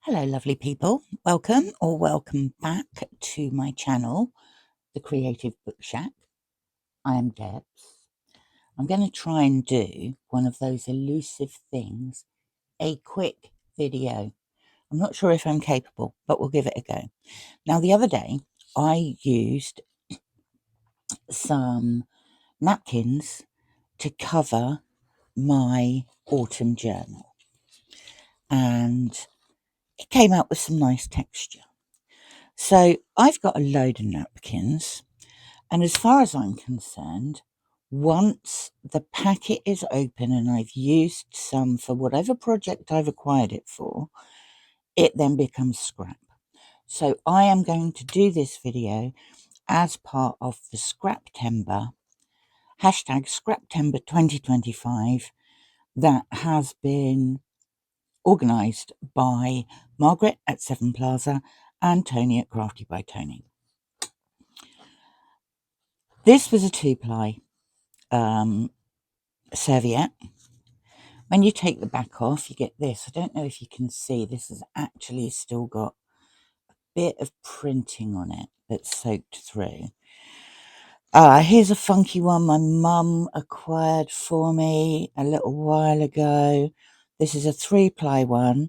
Hello, lovely people. Welcome back to my channel, The Creative Book Shack. I am Debs. I'm going to try and do one of those elusive things, a quick video. I'm not sure if I'm capable, but we'll give it a go. Now, the other day, I used some napkins to cover my autumn journal, and it came out with some nice texture. So I've got a load of napkins, and as far as I'm concerned, once the packet is open and I've used some for whatever project I've acquired it for, it then becomes scrap. So I am going to do this video as part of the Scraptember, hashtag Scraptember 2025, that has been organised by Margaret at Seven Plaza and Toni at Crafty by Toni. This was a 2-ply serviette. When you take the back off, you get this. I don't know if you can see, this has actually still got a bit of printing on it that's soaked through. Here's a funky one my mum acquired for me a little while ago. This is a 3-ply one.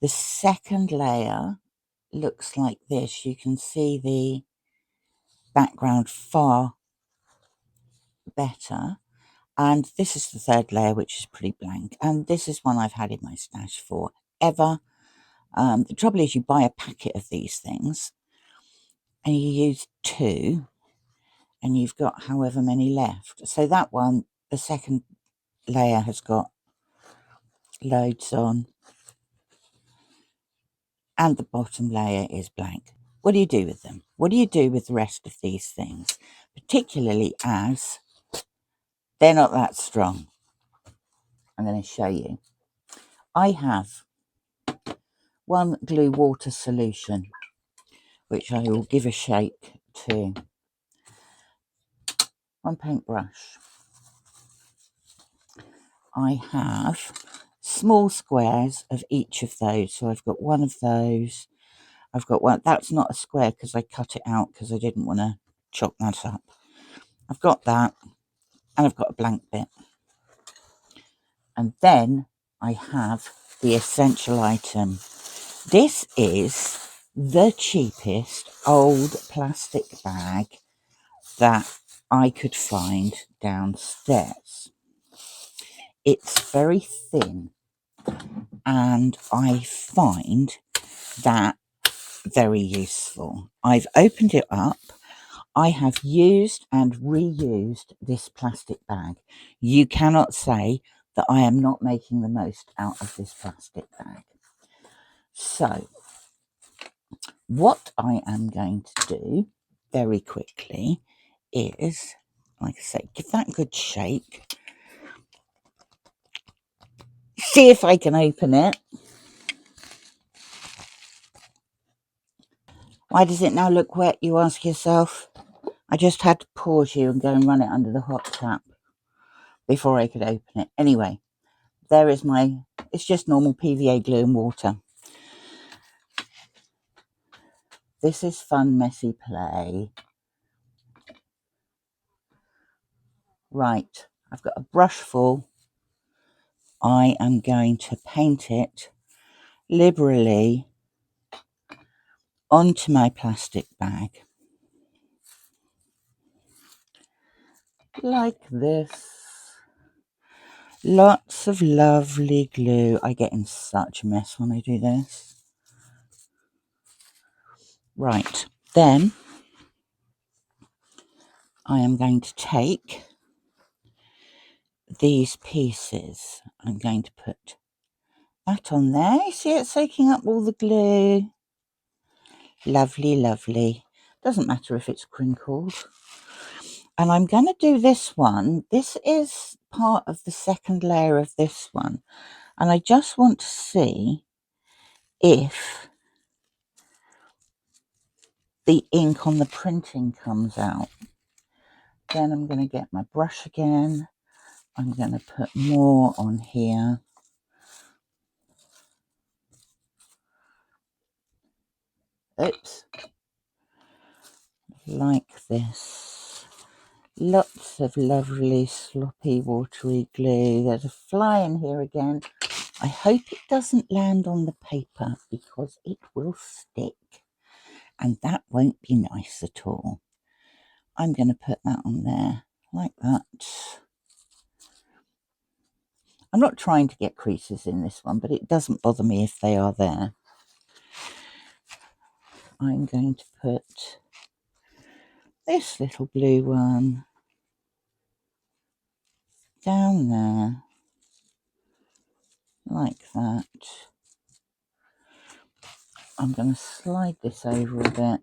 The second layer looks like this. You can see the background far better. And this is the third layer, which is pretty blank. And this is one I've had in my stash forever. The trouble is you buy a packet of these things and you use 2 and you've got however many left. So that one, the second layer has got loads on and the bottom layer is blank. What do you do with them? What do you do with the rest of these things? Particularly as they're not that strong. I'm going to show you. I have one glue water solution, which I will give a shake to. One paintbrush. I have small squares of each of those. So I've got one of those. I've got one. That's not a square because I cut it out because I didn't want to chop that up. I've got that, and I've got a blank bit. And then I have the essential item. This is the cheapest old plastic bag that I could find downstairs. It's very thin, and I find that very useful. I've opened it up. I have used and reused this plastic bag. You cannot say that I am not making the most out of this plastic bag. So, what I am going to do very quickly is, like I say, give that a good shake. See if I can open it. Why does it now look wet, you ask yourself? I just had to pause you and go and run it under the hot tap before I could open it. Anyway, there is it's just normal PVA glue and water. This is fun, messy play. Right, I've got a brush full. I am going to paint it liberally onto my plastic bag. Like this. Lots of lovely glue. I get in such a mess when I do this. Right, then I am going to take these pieces. I'm going to put that on there. You see it soaking up all the glue. Lovely, lovely. Doesn't matter if it's crinkled. And I'm going to do this one. This is part of the second layer of this one. And I just want to see if the ink on the printing comes out. Then I'm going to get my brush again. I'm going to put more on here. Oops. Like this. Lots of lovely sloppy watery glue. There's a fly in here again. I hope it doesn't land on the paper because it will stick. And that won't be nice at all. I'm going to put that on there like that. I'm not trying to get creases in this one, but it doesn't bother me if they are there. I'm going to put this little blue one down there like that. I'm going to slide this over a bit.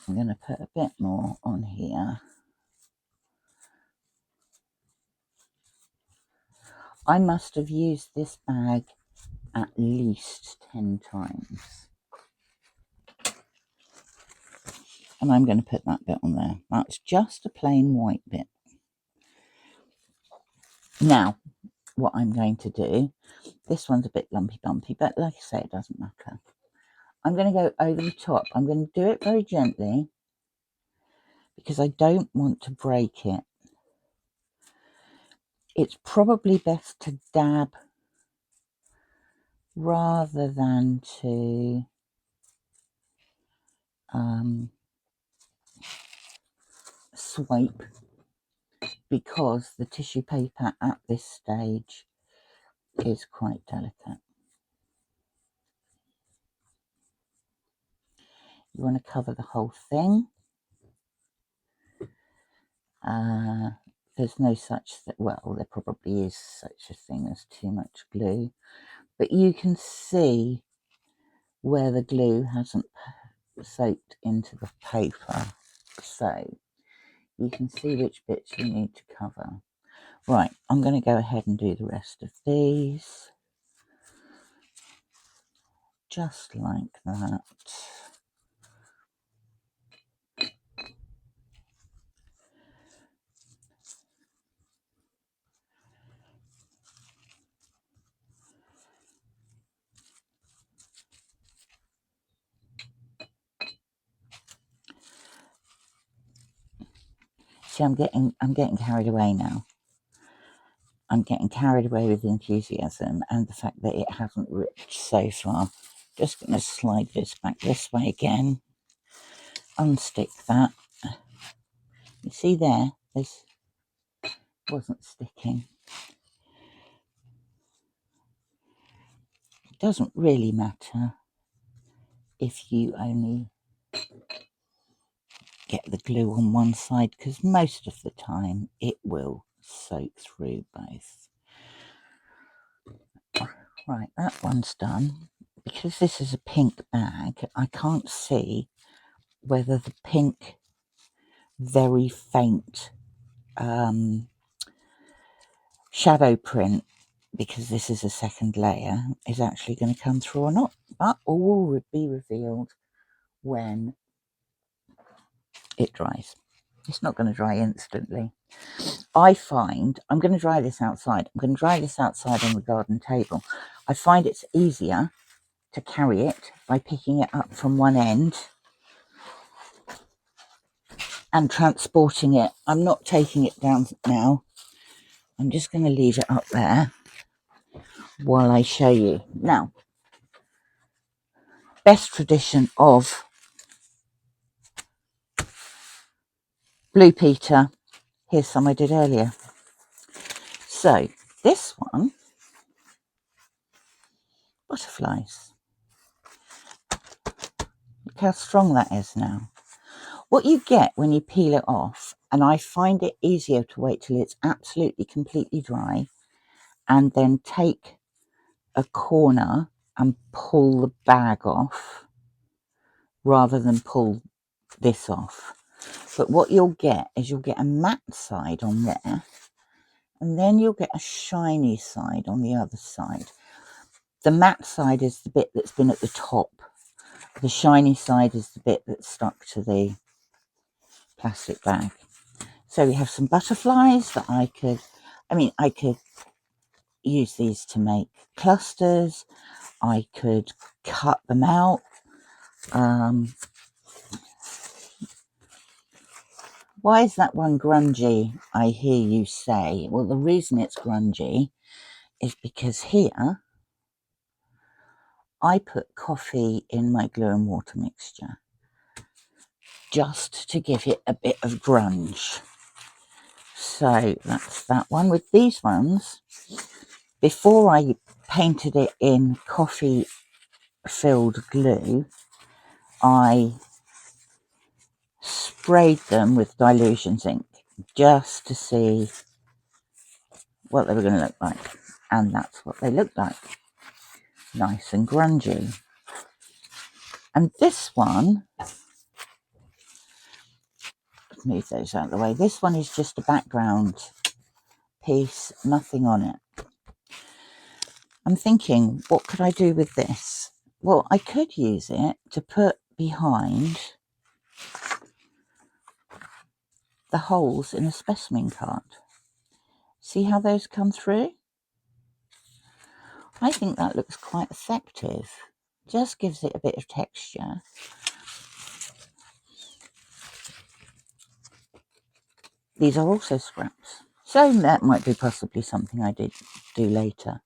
I'm going to put a bit more on here. I must have used this bag at least 10 times. And I'm going to put that bit on there. That's just a plain white bit. Now, what I'm going to do, this one's a bit lumpy bumpy, but like I say, it doesn't matter. I'm going to go over the top. I'm going to do it very gently because I don't want to break it. It's probably best to dab rather than to swipe, because the tissue paper at this stage is quite delicate. You want to cover the whole thing. There's no such thing, well, there probably is such a thing as too much glue, but you can see where the glue hasn't soaked into the paper, so you can see which bits you need to cover. Right, I'm going to go ahead and do the rest of these just like that. See, I'm getting carried away now. I'm getting carried away with enthusiasm and the fact that it hasn't ripped so far. Just going to slide this back this way again. Unstick that. You see there, this wasn't sticking. It doesn't really matter if you only get the glue on one side, because most of the time it will soak through both. Right, that one's done. Because this is a pink bag, I can't see whether the pink, very faint shadow print, because this is a second layer, is actually going to come through or not. But all will be revealed when it dries. It's not going to dry instantly. I find, I'm going to dry this outside. I'm going to dry this outside on the garden table. I find it's easier to carry it by picking it up from one end and transporting it. I'm not taking it down now. I'm just going to leave it up there while I show you. Now, best tradition of Blue Peter. Here's some I did earlier. So this one, butterflies. Look how strong that is now. What you get when you peel it off, and I find it easier to wait till it's absolutely completely dry and then take a corner and pull the bag off rather than pull this off. But what you'll get is you'll get a matte side on there, and then you'll get a shiny side on the other side. The matte side is the bit that's been at the top. The shiny side is the bit that's stuck to the plastic bag. So we have some butterflies that I could use these to make clusters. I could cut them out. Why is that one grungy, I hear you say? Well, the reason it's grungy is because here I put coffee in my glue and water mixture just to give it a bit of grunge. So that's that one. With these ones, before I painted it in coffee filled glue, I sprayed them with dilution zinc just to see what they were going to look like, and that's what they look like, nice and grungy. And this one, move those out of the way, this one is just a background piece, nothing on it. I'm thinking, what could I do with this? Well, I could use it to put behind the holes in a specimen card. See how those come through? I think that looks quite effective. Just gives it a bit of texture. These are also scraps, so that might be possibly something I did do later.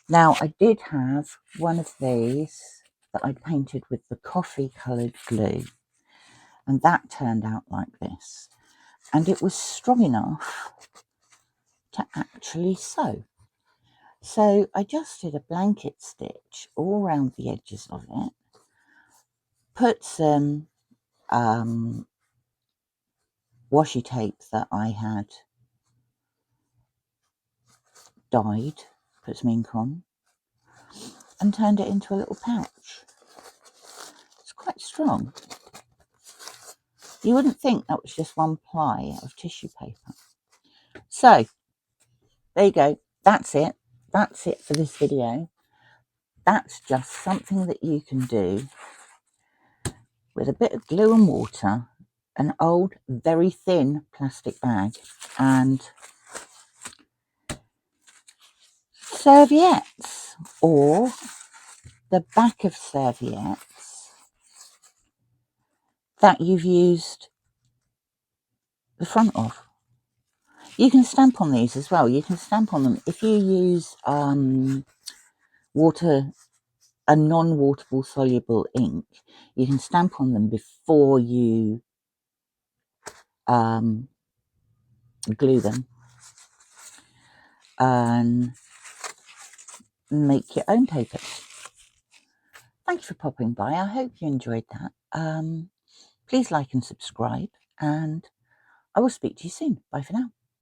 Now, I did have one of these that I painted with the coffee coloured glue, and that turned out like this, and it was strong enough to actually sew. So I just did a blanket stitch all around the edges of it, put some washi tape that I had dyed, put some ink on, and turned it into a little pouch. It's quite strong. You wouldn't think that was just one ply of tissue paper. So there you go. That's it. That's it for this video. That's just something that you can do with a bit of glue and water, an old, very thin plastic bag, and serviettes, or the back of serviettes that you've used the front of. You can stamp on these as well. You can stamp on them if you use water, a non-waterable soluble ink. You can stamp on them before you glue them and make your own papers. Thank you for popping by. I hope you enjoyed that. Please like and subscribe, and I will speak to you soon. Bye for now.